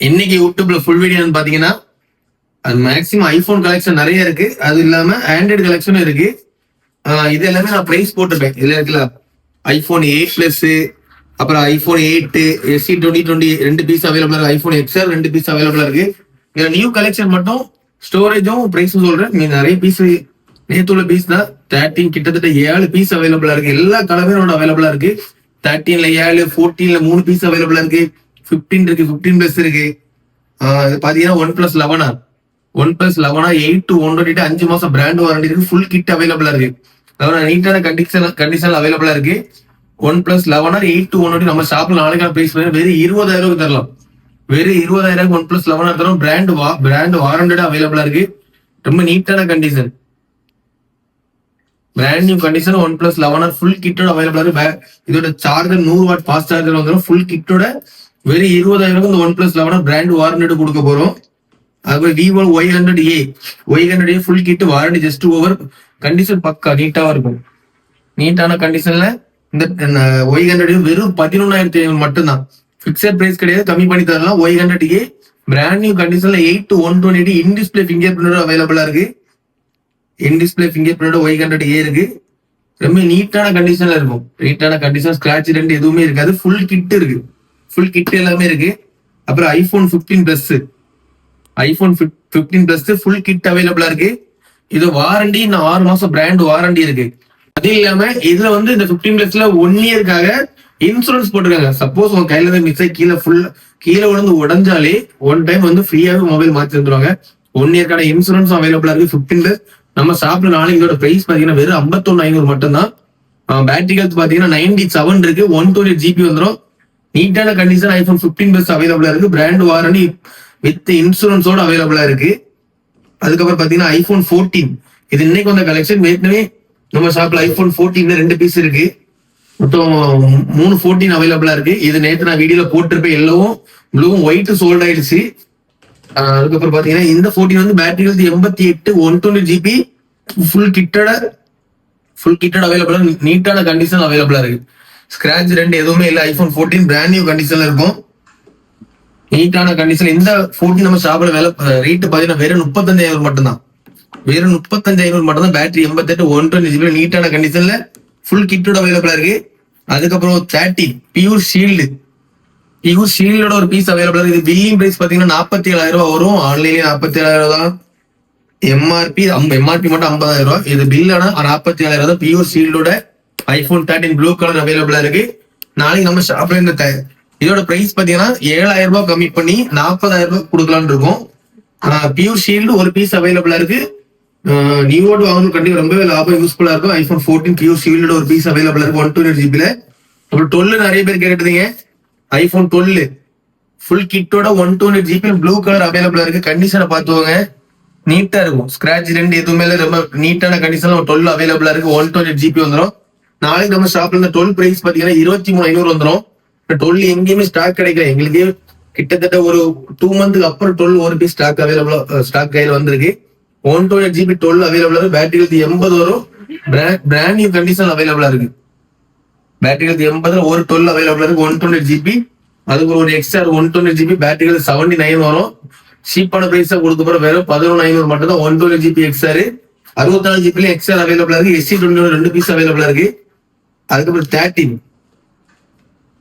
இன்னைக்கு யூடியூப்ல ஃபுல் வீடியோன்னு பாத்தீங்கன்னா அது மேக்ஸிமம் ஐபோன் கலெக்ஷன் நிறைய இருக்கு. அது இல்லாம ஆண்ட்ராய்டு கலெக்ஷனும் இருக்கு. இது எல்லாமே நான் பிரைஸ் போட்டிருப்பேன். இதுல இருக்குல்ல ஐபோன் 8 பிளஸ், அப்புறம் ஐபோன் 8 SE 2020 2 பீஸ் அவைலபிளா இருக்கு. ஐபோன் XR 2 பீஸ் அவைலபிளா இருக்கு. இதுல நியூ கலெக்ஷன் மட்டும் ஸ்டோரேஜும் பிரைஸும் சொல்றேன். நிறைய பீஸ் நேத்துள்ள பீஸ் தான். 13 கிட்டத்தட்ட 7 பீஸ் அவைலபிளா இருக்கு. எல்லா கலரும் அவைலபிளா இருக்கு. 13ல 7, 14ல 3 பீஸ் அவைலபிளா இருக்கு. 15 இருக்கு, 15 பிளஸ் இருக்கு. பாத்தீங்கன்னா OnePlus 11 8 to 120 5 மாசம் பிராண்ட் வாரண்டி இருக்கு. ஃபுல் கிட் அவைலபிளா இருக்கு. அதாவது நீட்டான கண்டிஷன் அவைலபிளா இருக்கு. OnePlus 11 8 to 120 நம்ம ஷாப்ல நாளைக்கான பிரைஸ் வெறும் 20,000 தரலாம். வெறும் 20,000 OnePlus 11 தரும். பிராண்ட் வாரண்டட் அவைலபிளா இருக்கு. ரொம்ப நீட்டான condition, brand new condition. OnePlus 11 full கிட்டோட அவைலபிளா இருக்கு. இதோட சார்ஜர் 100 வாட் ஃபாஸ்ட் சார்ஜர் வந்துடும். ஃபுல் கிட்டோட வெறும் 20,000 இந்த OnePlus 11 பிராண்ட் வாரண்டட் கொடுக்க போறோம். அதுபோல Vivo Y100A full kit warranty just over. Condition பக்கா நீட்டாவா இருக்கும். நீட்டான கண்டிஷன்ல இந்த Y100A வெறும் 11,500 மட்டும்தான். பிக்சட் பிரைஸ் கிடையாது, கம்மி பண்ணி தரலாம். Y100A பிராண்ட் நியூ கண்டிஷன்ல 8 to 120 இன் டிஸ்பிளே ஃபிங்கர் பிரிண்டோட அவைலபிளா இருக்கு. இன் டிஸ்பிளே ஃபிங்கர் பிரிண்டோட Y100A இருக்கு. ரொம்ப நீட்டான கண்டிஷன்ல இருக்கும். நீட்டான கண்டிஷன், ஸ்கிராட்ச் ரெண்டு எதுவுமே இருக்காது. ஃபுல் கிட் இருக்கு. ஃபுல் கிட் எல்லாமே இருக்கு. அப்புறம் ஐபோன் 15 பிளஸ் ஃபுல் கிட் அவைலபிளா இருக்கு. இது வாரண்டி இன்னும் 6 மாசம் பிராண்ட் வாரண்டி இருக்கு. அது இல்லாம இதுல இந்த 15 பிளஸ்ல 1 இயர்க்காக இன்சூரன்ஸ் போட்டிருக்காங்க. சப்போஸ் உங்க கையில இருந்து மிஸ் ஆகி கீழே விழுந்து உடஞ்சாலே 1 டைம் ஃப்ரீயாவே மொபைல் மாத்தி தந்துருவாங்க. 1 இயர்க்கான இன்சூரன்ஸ் அவைலபிளா இருக்கு. 15 பிளஸ் நம்ம ஷாப்ல நாளைக்கு இதோட பிரைஸ் பாத்தீங்கன்னா வெறும் 51,500 மட்டும்தான். பேட்டரி ஹெல்த் பாத்தீங்கன்னா 97 இருக்கு. 128 GB வந்துடும். நீட்டான கண்டிஷன் ஐபோன் 15 பிளஸ் அவைலபிளா இருக்கு. பிராண்ட் வாரண்டி வித் இன்சூரன்ஸோட அவைலபிளா இருக்கு. அதுக்கப்புறம் பாத்தீங்கன்னா ஐபோன் 14 இது இன்னைக்கு வந்த கலெக்ஷன். ஏற்கனவே நம்ம ஷாப்ல ஐபோன் 14 2 பீஸ் இருக்கு. மொத்தம் 3 14 அவைலபிளா இருக்கு. இது நேற்று நான் வீடியோல போட்டிருப்பேன். எல்லோவும் ப்ளூவும் ஒயிட் சோல்ட் ஆயிடுச்சு. அதுக்கப்புறம் பாத்தீங்கன்னா இந்த 14 பேட்டரி ஹெல்த் 88 120 GB ஃபுல் கிட்டோட அவைலபிளா நீட்டான கண்டிஷன் அவைலபிளா இருக்கு. ஸ்கிராட்ச் ரெண்டு எதுவுமே இல்லை. ஐபோன் 14 பிராண்ட் நியூ கண்டிஷன்ல இருக்கும். நீட்டான கண்டிஷன். இந்த 14 நம்ம ஷாப்ல ரேட் பாத்தீங்கன்னா வெறும் 35,000 மட்டும்தான். வெறும் 35,000 மட்டும்தான். பேட்டரி 88 120 GB நீட்டான கண்டிஷன்ல ஃபுல் கிட்டோட அவைலபிளா இருக்கு. அதுக்கப்புறம் 13 பியூர் ஷீல்டோட ஒரு பீஸ் அவைலபிளா இருக்கு. பில்லிங் பிரைஸ் பாத்தீங்கன்னா 47,000 வரும். ஆன்லைன்ல 47,000 தான். எம்ஆர்பி மட்டும் 50,000. இது பில்லான 47,000 தான். பியூர் ஷீல்டோட ஐபோன் 13 ப்ளூ கலர் அவைலபிளா இருக்கு. நாளைக்கு நம்ம ஷாப்ல இதோட பிரைஸ் பாத்தீங்கன்னா 7,000 கம்மி பண்ணி 40,000 கொடுக்கலான்னு இருக்கும். பியூர் ஷீல்டு ஒரு பீஸ் அவைலபிளா இருக்கு. நியூவோடு வாங்கணும் கண்டிப்பா ரொம்பவே லாபம், யூஸ்ஃபுல்லா இருக்கும். ஐபோன் 14 பியூர் ஷீல்டு ஒரு பீஸ் அவைலபிளா இருக்கு 128 GB. அப்புறம் 12 நிறைய பேர் கேட்டுட்டீங்க. ஐபோன் 12 ஃபுல் கிட்டோட 128 GB ப்ளூ கலர் அவைலபிளா இருக்கு. கண்டிஷனை பார்த்துவாங்க, நீட்டா இருக்கும். ஸ்கிராட்ச் ரெண்டு எதுவுமே இல்லை. ரொம்ப நீட்டான கண்டிஷன்ல 12 அவைலபிளா இருக்கு. 128 GB வந்துடும். நாளைக்கு நம்ம ஷாப்ல இந்த 12 பிரைஸ் பாத்தீங்கன்னா 23,500 வந்துடும். 12 எங்கேயுமே ஸ்டாக் கிடைக்கல. எங்களுக்கு கிட்டத்தட்ட ஒரு 2 மந்த்துக்கு அப்புறம் 12 ஒரு பீஸ் ஸ்டாக் கையில வந்திருக்கு. 128 GB 12 அவைலபிளா இருக்கு. பேட்டரி ஹெல்த் 80 வரும். பிராண்ட் நியூ கண்டிஷன் அவைலபிளா இருக்கு. பேட்டரி ஹெல்த் 80 ஒரு 12 அவைலபிளா இருக்கு. 128 GB. அதுக்கு ஒரு எக்ஸ்ட்ரா 128 GB பேட்டரி ஹெல்த் 79 வரும். சீப்பான பிரைஸா கொடுக்க போற வெறும் 11,500 மட்டும் தான். 128 GB XR 64 GB XR அவைலபிளா இருக்கு. SE 20 2 பீஸ் அவைலபிளா இருக்கு. அதுக்கப்புறம்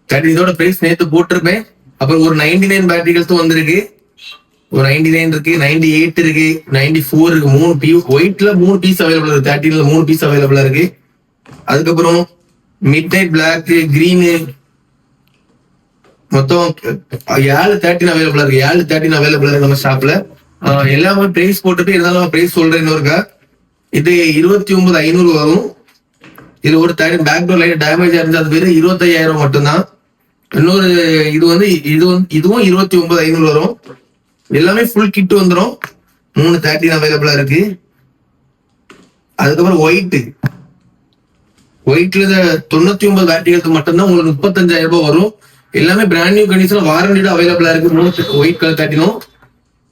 13 இதோட பிரைஸ் நேத்து போட்டிருப்பேன். அப்புறம் ஒரு 99 பேட்டரி ஹெல்த் வந்திருக்கு. ஒரு 99 இருக்கு, 98 இருக்கு, 94 இருக்கு. 3 ஒயிட்ல 3 பீஸ் அவைலபிளா இருக்கு. 13ல 3 பீஸ் அவைலபிளா இருக்கு. அதுக்கப்புறம் மிட் நைட் பிளாக், கிரீன் மொத்தம் 7 13 அவைலபிளா இருக்கு. 7 13 அவைலபிளா இருக்கு நம்ம ஷாப்ல. எல்லாமே பிரைஸ் போட்டுட்டு இருந்தாலும் பிரைஸ் சொல்றேன் இன்னொருக்கா. இது 29,500 வரும். இது ஒரு பேக்டோர் லைட் டேமேஜ் இருந்தா அது வெறும் 25,000 மட்டும்தான். இன்னொரு இதுவும் 29,500 வரும். எல்லாமே ஃபுல் கிட் வந்துடும். 3 13 அவைலபிளா இருக்கு. அதுக்கப்புறம் ஒயிட்ல 99 பேட்டரி ஹெல்த் மட்டும்தான் உங்களுக்கு 35,000 வரும். எல்லாமே பிராண்ட் நியூ கண்டிஷன் வாரண்டியோட அவைலபிளா இருக்கு. 3 ஒயிட் கலர் 13.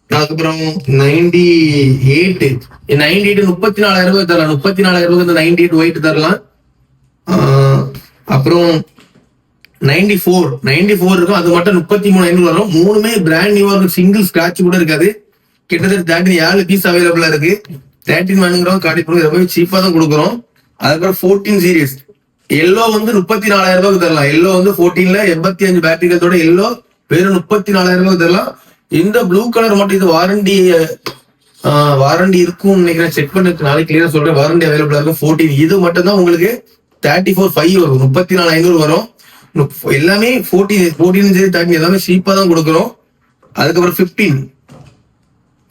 அதுக்கப்புறம் 98 34,000 தரலாம். 34,000 இந்த 98 ஒயிட் தரலாம். அப்புறம் 94 இருக்கும். அது மட்டும் 33,500 வரும். மூணுமே பிராண்ட் நியூவா இருக்கும். சிங்கிள் ஸ்கிராட்ச் கூட இருக்காது. கிட்டத்தட்ட 7 பீஸ் அவைலபிளா இருக்கு. 13 வேணுங்கிறவங்க காட்டி கொடுங்க. ரொம்பவே சீப்பா தான் கொடுக்குறோம். அதுக்கப்புறம் 14 சீரிஸ் எல்லோ வந்து 34,000 ரூபாய்க்கு தரலாம். எல்லோ வந்து 14ல 85 பேட்டரிகளோட எல்லோ வெறும் 34,000 ரூபாய்க்கு தரலாம். இந்த ப்ளூ கலர் மட்டும் இது வாரண்டி இருக்கும் நினைக்கிறேன். செக் பண்ணிட்டு நாளைக்கு கிளியரா சொல்றேன். வாரண்டி அவைலபிளா இருக்கும். 14 இது மட்டும் தான் உங்களுக்கு 34,500 வரும். 34,500 வரும். எல்லாமே 14 சரி 13 எல்லாமே சீப்பா தான் கொடுக்குறோம். அதுக்கப்புறம் 15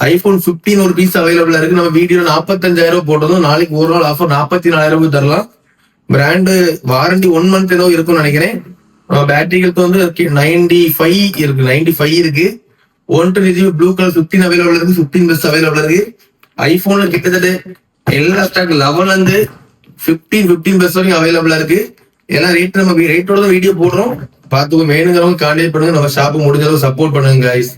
ஐபோன் 15 ஒரு பீஸ் அவைலபிளா இருக்கு. நம்ம வீடியோ 45,000 ரூபாய் போட்டதும் நாளைக்கு ஒரு நாள் ஆஃபர் 44,000 ரூபாய் தரலாம். பிராண்டு வாரண்டி 1 மந்த் ஏதோ இருக்கும்னு நினைக்கிறேன். பேட்டரிகளுக்கு வந்து 95 இருக்கு. 120 ப்ளூ கலர் 15 அவைலபிள் இருக்கு. 15 பெஸ்ட் அவைலபிள் இருக்கு. ஐபோன்ல கிட்டத்தட்ட எல்லா ஸ்டாக் 11 இருந்து 15 பெஸ்ட் வரைக்கும் அவைலபிளா இருக்கு. எல்லாம் ரேட்டோட வீடியோ போடுறோம். பார்த்துக்கோ. வேணுங்கிறவங்க கான்டாக்ட் பண்ணுங்க. நம்ம ஷாப்பு முடிஞ்ச அளவு சப்போர்ட் பண்ணுங்க guys.